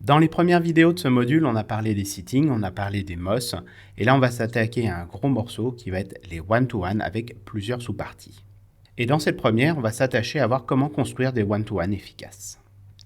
Dans les premières vidéos de ce module, on a parlé des settings, on a parlé des MOS, et là on va s'attaquer à un gros morceau qui va être les one-to-one avec plusieurs sous-parties. Et dans cette première, on va s'attacher à voir comment construire des one-to-one efficaces.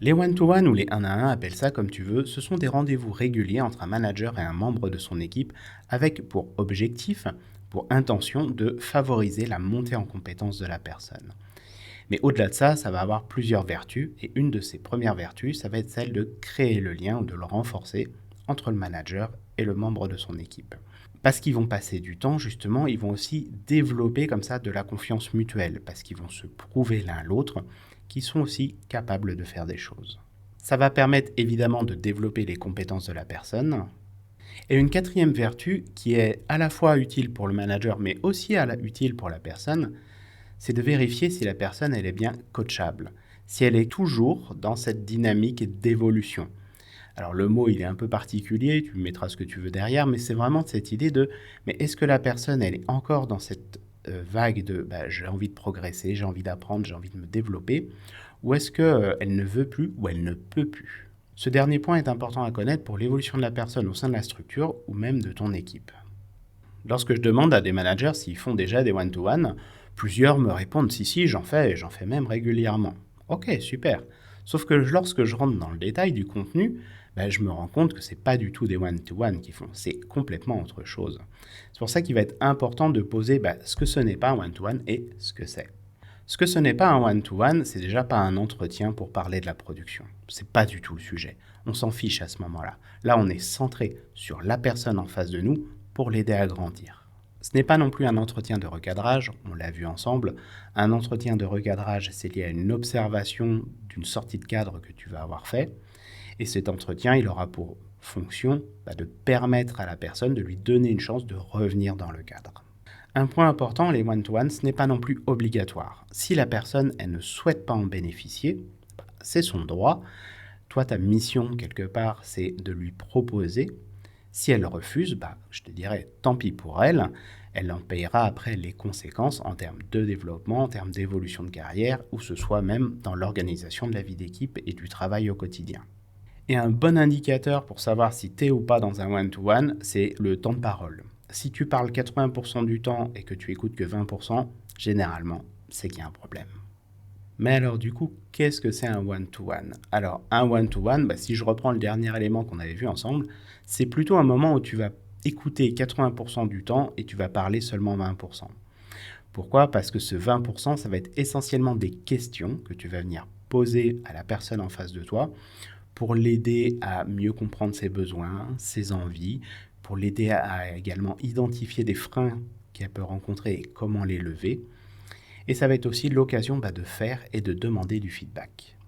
Les one-to-one ou les 1 à 1, appelle ça comme tu veux, ce sont des rendez-vous réguliers entre un manager et un membre de son équipe avec pour objectif, pour intention de favoriser la montée en compétence de la personne. Mais au-delà de ça, ça va avoir plusieurs vertus, et une de ces premières vertus, ça va être celle de créer le lien ou de le renforcer entre le manager et le membre de son équipe. Parce qu'ils vont passer du temps, justement, ils vont aussi développer comme ça de la confiance mutuelle, parce qu'ils vont se prouver l'un l'autre qu'ils sont aussi capables de faire des choses. Ça va permettre évidemment de développer les compétences de la personne. Et une quatrième vertu qui est à la fois utile pour le manager, mais aussi utile pour la personne, c'est de vérifier si la personne elle est bien coachable, si elle est toujours dans cette dynamique d'évolution. Alors le mot il est un peu particulier, tu mettras ce que tu veux derrière, mais c'est vraiment cette idée de mais est-ce que la personne elle est encore dans cette vague de j'ai envie de progresser, j'ai envie d'apprendre, j'ai envie de me développer, ou est-ce qu'elle ne veut plus ou elle ne peut plus. Ce dernier point est important à connaître pour l'évolution de la personne au sein de la structure ou même de ton équipe. Lorsque je demande à des managers s'ils font déjà des one-to-one, plusieurs me répondent si, j'en fais et j'en fais même régulièrement. Ok, super. Sauf que lorsque je rentre dans le détail du contenu, je me rends compte que c'est pas du tout des one-to-one qu'ils font, c'est complètement autre chose. C'est pour ça qu'il va être important de poser ce que ce n'est pas un one-to-one et ce que c'est. Ce que ce n'est pas un one-to-one, c'est déjà pas un entretien pour parler de la production. C'est pas du tout le sujet. On s'en fiche à ce moment-là. Là, on est centré sur la personne en face de nous pour l'aider à grandir. Ce n'est pas non plus un entretien de recadrage, on l'a vu ensemble. Un entretien de recadrage, c'est lié à une observation d'une sortie de cadre que tu vas avoir fait. Et cet entretien, il aura pour fonction de permettre à la personne de lui donner une chance de revenir dans le cadre. Un point important, les one-to-one, ce n'est pas non plus obligatoire. Si la personne, elle ne souhaite pas en bénéficier, c'est son droit. Toi, ta mission, quelque part, c'est de lui proposer. Si elle refuse, je te dirais tant pis pour elle, elle en payera après les conséquences en termes de développement, en termes d'évolution de carrière, ou ce soit même dans l'organisation de la vie d'équipe et du travail au quotidien. Et un bon indicateur pour savoir si tu es ou pas dans un one-to-one, c'est le temps de parole. Si tu parles 80% du temps et que tu écoutes que 20%, généralement, c'est qu'il y a un problème. Mais alors du coup, qu'est-ce que c'est un one-to-one ? Alors un one-to-one, si je reprends le dernier élément qu'on avait vu ensemble, c'est plutôt un moment où tu vas écouter 80% du temps et tu vas parler seulement 20%. Pourquoi ? Parce que ce 20%, ça va être essentiellement des questions que tu vas venir poser à la personne en face de toi pour l'aider à mieux comprendre ses besoins, ses envies, pour l'aider à également identifier des freins qu'elle peut rencontrer et comment les lever. Et ça va être aussi l'occasion de faire et de demander du feedback.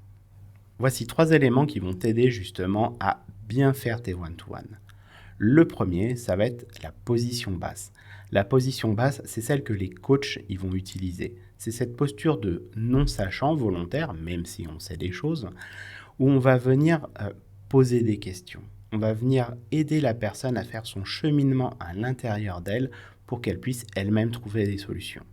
Voici 3 éléments qui vont t'aider justement à bien faire tes one-to-one. Le premier, ça va être la position basse. La position basse, c'est celle que les coachs ils vont utiliser. C'est cette posture de non-sachant volontaire, même si on sait des choses, où on va venir poser des questions. On va venir aider la personne à faire son cheminement à l'intérieur d'elle pour qu'elle puisse elle-même trouver des solutions.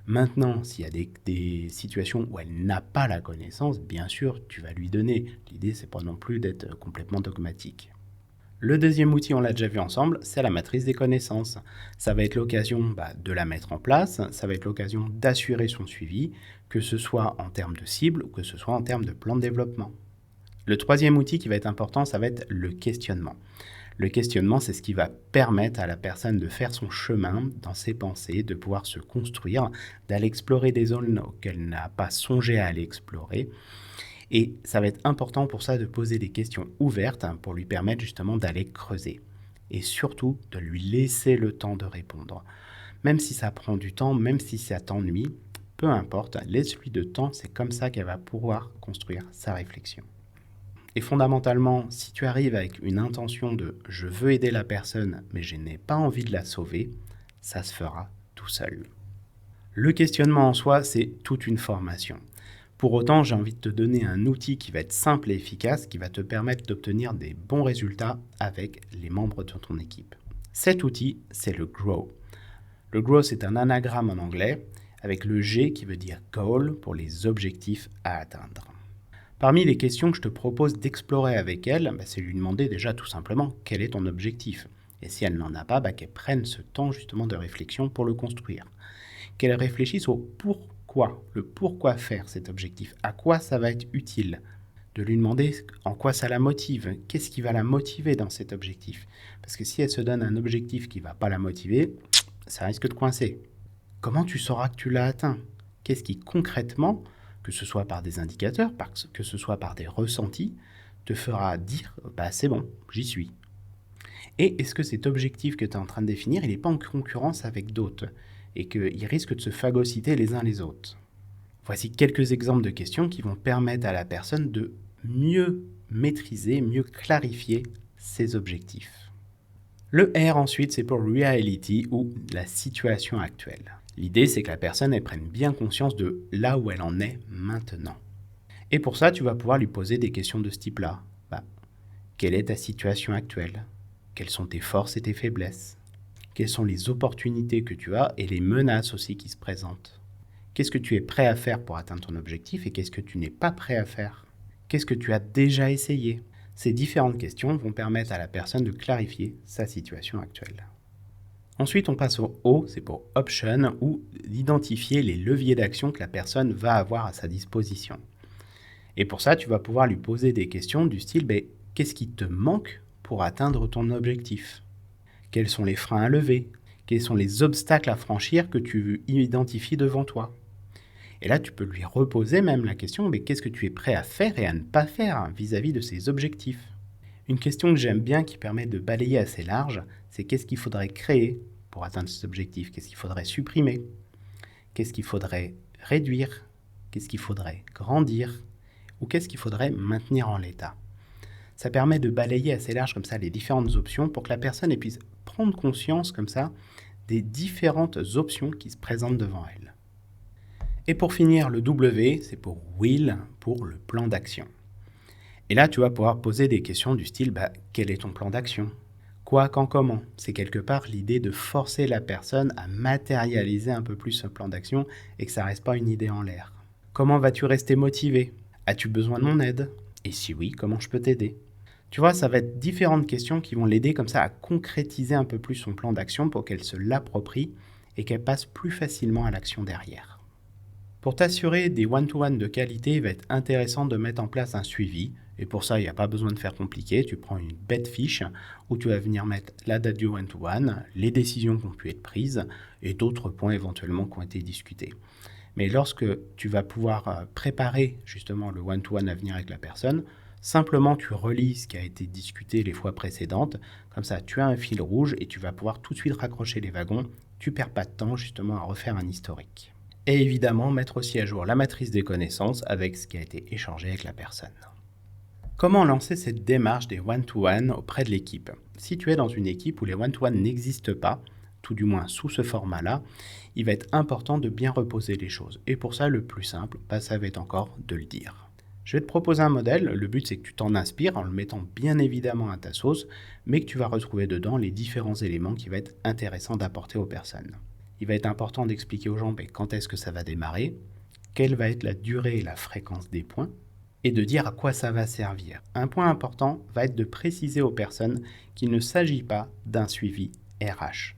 Maintenant, s'il y a des situations où elle n'a pas la connaissance, bien sûr, tu vas lui donner. L'idée, c'est pas non plus d'être complètement dogmatique. Le deuxième outil, on l'a déjà vu ensemble, c'est la matrice des connaissances. Ça va être l'occasion de la mettre en place, ça va être l'occasion d'assurer son suivi, que ce soit en termes de cible ou que ce soit en termes de plan de développement. Le troisième outil qui va être important, ça va être le questionnement. Le questionnement, c'est ce qui va permettre à la personne de faire son chemin dans ses pensées, de pouvoir se construire, d'aller explorer des zones qu'elle n'a pas songé à aller explorer. Et ça va être important pour ça de poser des questions ouvertes pour lui permettre justement d'aller creuser. Et surtout, de lui laisser le temps de répondre. Même si ça prend du temps, même si ça t'ennuie, peu importe, laisse-lui de temps, c'est comme ça qu'elle va pouvoir construire sa réflexion. Et fondamentalement, si tu arrives avec une intention de « je veux aider la personne, mais je n'ai pas envie de la sauver », ça se fera tout seul. Le questionnement en soi, c'est toute une formation. Pour autant, j'ai envie de te donner un outil qui va être simple et efficace, qui va te permettre d'obtenir des bons résultats avec les membres de ton équipe. Cet outil, c'est le GROW. Le GROW, c'est un anagramme en anglais, avec le G qui veut dire « goal » pour les objectifs à atteindre. Parmi les questions que je te propose d'explorer avec elle, c'est lui demander déjà tout simplement quel est ton objectif. Et si elle n'en a pas, qu'elle prenne ce temps justement de réflexion pour le construire. Qu'elle réfléchisse au pourquoi, le pourquoi faire cet objectif, à quoi ça va être utile. De lui demander en quoi ça la motive, qu'est-ce qui va la motiver dans cet objectif. Parce que si elle se donne un objectif qui ne va pas la motiver, ça risque de coincer. Comment tu sauras que tu l'as atteint? Qu'est-ce qui concrètement, que ce soit par des indicateurs, que ce soit par des ressentis, te fera dire c'est bon, j'y suis. Et est-ce que cet objectif que tu es en train de définir, il n'est pas en concurrence avec d'autres et qu'il risque de se phagocyter les uns les autres? Voici quelques exemples de questions qui vont permettre à la personne de mieux maîtriser, mieux clarifier ses objectifs. Le R ensuite, c'est pour reality ou la situation actuelle. L'idée, c'est que la personne elle prenne bien conscience de là où elle en est maintenant. Et pour ça, tu vas pouvoir lui poser des questions de ce type-là. Quelle est ta situation actuelle? Quelles sont tes forces et tes faiblesses? Quelles sont les opportunités que tu as et les menaces aussi qui se présentent? Qu'est-ce que tu es prêt à faire pour atteindre ton objectif et qu'est-ce que tu n'es pas prêt à faire? Qu'est-ce que tu as déjà essayé? Ces différentes questions vont permettre à la personne de clarifier sa situation actuelle. Ensuite, on passe au O, c'est pour Option, ou d'identifier les leviers d'action que la personne va avoir à sa disposition. Et pour ça, tu vas pouvoir lui poser des questions du style qu'est-ce qui te manque pour atteindre ton objectif? Quels sont les freins à lever? Quels sont les obstacles à franchir que tu identifies devant toi? Et là, tu peux lui reposer même la question, qu'est-ce que tu es prêt à faire et à ne pas faire vis-à-vis de ces objectifs? Une question que j'aime bien qui permet de balayer assez large, c'est qu'est-ce qu'il faudrait créer pour atteindre cet objectif? Qu'est-ce qu'il faudrait supprimer? Qu'est-ce qu'il faudrait réduire? Qu'est-ce qu'il faudrait grandir? Ou qu'est-ce qu'il faudrait maintenir en l'état? Ça permet de balayer assez large comme ça les différentes options pour que la personne puisse prendre conscience comme ça des différentes options qui se présentent devant elle. Et pour finir, le W, c'est pour Will, pour le plan d'action. Et là, tu vas pouvoir poser des questions du style quel est ton plan d'action? Quoi, quand, comment? C'est quelque part l'idée de forcer la personne à matérialiser un peu plus ce plan d'action et que ça ne reste pas une idée en l'air. Comment vas-tu rester motivé? As-tu besoin de mon aide? Et si oui, comment je peux t'aider? Tu vois, ça va être différentes questions qui vont l'aider comme ça à concrétiser un peu plus son plan d'action pour qu'elle se l'approprie et qu'elle passe plus facilement à l'action derrière. Pour t'assurer des one-to-one de qualité, il va être intéressant de mettre en place un suivi. Et pour ça, il n'y a pas besoin de faire compliqué. Tu prends une bête fiche où tu vas venir mettre la date du one-to-one, les décisions qui ont pu être prises et d'autres points éventuellement qui ont été discutés. Mais lorsque tu vas pouvoir préparer justement le one-to-one à venir avec la personne, simplement tu relis ce qui a été discuté les fois précédentes. Comme ça, tu as un fil rouge et tu vas pouvoir tout de suite raccrocher les wagons. Tu ne perds pas de temps justement à refaire un historique. Et évidemment, mettre aussi à jour la matrice des connaissances avec ce qui a été échangé avec la personne. Comment lancer cette démarche des one-to-one auprès de l'équipe? Si tu es dans une équipe où les one-to-one n'existent pas, tout du moins sous ce format-là, il va être important de bien reposer les choses. Et pour ça, le plus simple, ça va être encore de le dire. Je vais te proposer un modèle. Le but, c'est que tu t'en inspires en le mettant bien évidemment à ta sauce, mais que tu vas retrouver dedans les différents éléments qui vont être intéressants d'apporter aux personnes. Il va être important d'expliquer aux gens quand est-ce que ça va démarrer, quelle va être la durée et la fréquence des points, et de dire à quoi ça va servir. Un point important va être de préciser aux personnes qu'il ne s'agit pas d'un suivi RH.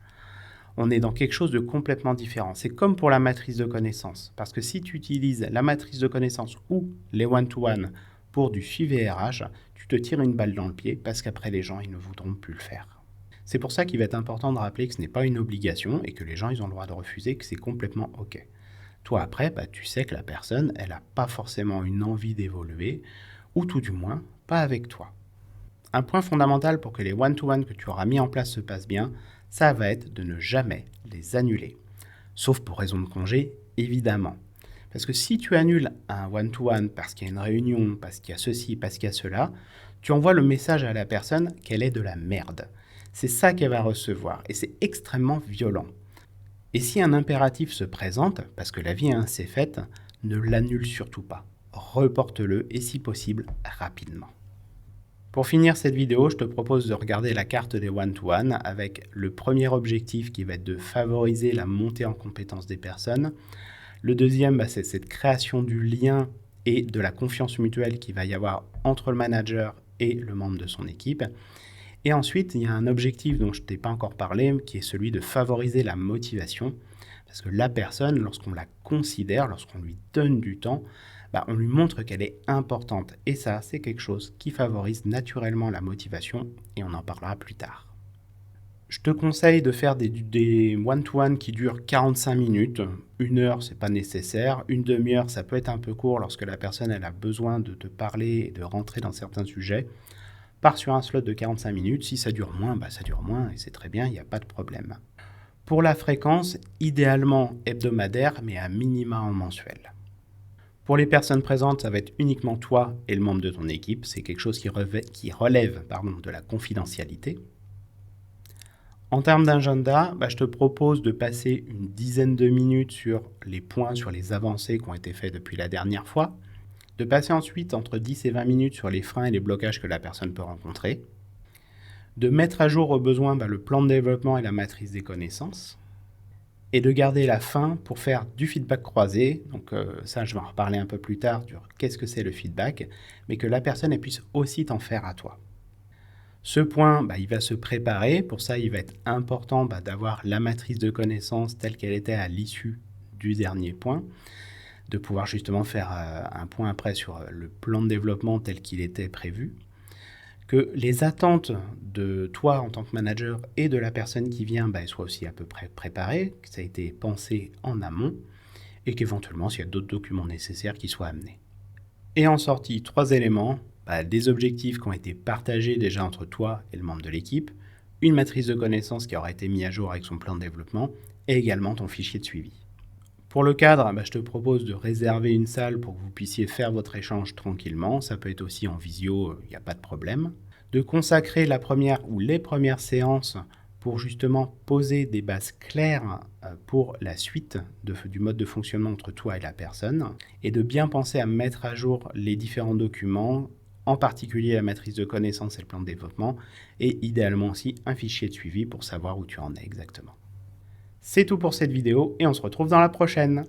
On est dans quelque chose de complètement différent. C'est comme pour la matrice de connaissances, parce que si tu utilises la matrice de connaissances ou les one-to-one pour du suivi RH, tu te tires une balle dans le pied, parce qu'après les gens, ils ne voudront plus le faire. C'est pour ça qu'il va être important de rappeler que ce n'est pas une obligation et que les gens ils ont le droit de refuser, que c'est complètement OK. Toi après, tu sais que la personne, elle n'a pas forcément une envie d'évoluer, ou tout du moins, pas avec toi. Un point fondamental pour que les one-to-one que tu auras mis en place se passent bien, ça va être de ne jamais les annuler. Sauf pour raison de congé, évidemment. Parce que si tu annules un one-to-one parce qu'il y a une réunion, parce qu'il y a ceci, parce qu'il y a cela, tu envoies le message à la personne qu'elle est de la merde. C'est ça qu'elle va recevoir et c'est extrêmement violent. Et si un impératif se présente, parce que la vie est ainsi faite, ne l'annule surtout pas. Reporte-le et si possible, rapidement. Pour finir cette vidéo, je te propose de regarder la carte des one-to-one avec le premier objectif qui va être de favoriser la montée en compétence des personnes. Le deuxième, c'est cette création du lien et de la confiance mutuelle qu'il va y avoir entre le manager et le membre de son équipe. Et ensuite, il y a un objectif dont je ne t'ai pas encore parlé, qui est celui de favoriser la motivation. Parce que la personne, lorsqu'on la considère, lorsqu'on lui donne du temps, on lui montre qu'elle est importante. Et ça, c'est quelque chose qui favorise naturellement la motivation, et on en parlera plus tard. Je te conseille de faire des one-to-one qui durent 45 minutes. 1 heure, c'est pas nécessaire. Une demi-heure, ça peut être un peu court lorsque la personne elle a besoin de te parler et de rentrer dans certains sujets. Pars sur un slot de 45 minutes. Si ça dure moins, ça dure moins et c'est très bien, il n'y a pas de problème. Pour la fréquence, idéalement hebdomadaire, mais à minima en mensuel. Pour les personnes présentes, ça va être uniquement toi et le membre de ton équipe. C'est quelque chose qui relève de la confidentialité. En termes d'agenda, je te propose de passer une dizaine de minutes sur les points, sur les avancées qui ont été faites depuis la dernière fois, de passer ensuite entre 10 et 20 minutes sur les freins et les blocages que la personne peut rencontrer, de mettre à jour au besoin le plan de développement et la matrice des connaissances, et de garder la fin pour faire du feedback croisé. Donc ça, je vais en reparler un peu plus tard sur qu'est-ce que c'est le feedback, mais que la personne elle puisse aussi t'en faire à toi. Ce point, il va se préparer. Pour ça, il va être important d'avoir la matrice de connaissances telle qu'elle était à l'issue du dernier point, de pouvoir justement faire un point après sur le plan de développement tel qu'il était prévu, que les attentes de toi en tant que manager et de la personne qui vient soient aussi à peu près préparées, que ça a été pensé en amont, et qu'éventuellement, s'il y a d'autres documents nécessaires, qui soient amenés. Et en sortie, 3 éléments. Des objectifs qui ont été partagés déjà entre toi et le membre de l'équipe, une matrice de connaissances qui aura été mise à jour avec son plan de développement, et également ton fichier de suivi. Pour le cadre, je te propose de réserver une salle pour que vous puissiez faire votre échange tranquillement. Ça peut être aussi en visio, il n'y a pas de problème. De consacrer la première ou les premières séances pour justement poser des bases claires pour la suite du mode de fonctionnement entre toi et la personne, et de bien penser à mettre à jour les différents documents, en particulier la matrice de connaissances et le plan de développement, et idéalement aussi un fichier de suivi pour savoir où tu en es exactement. C'est tout pour cette vidéo et on se retrouve dans la prochaine.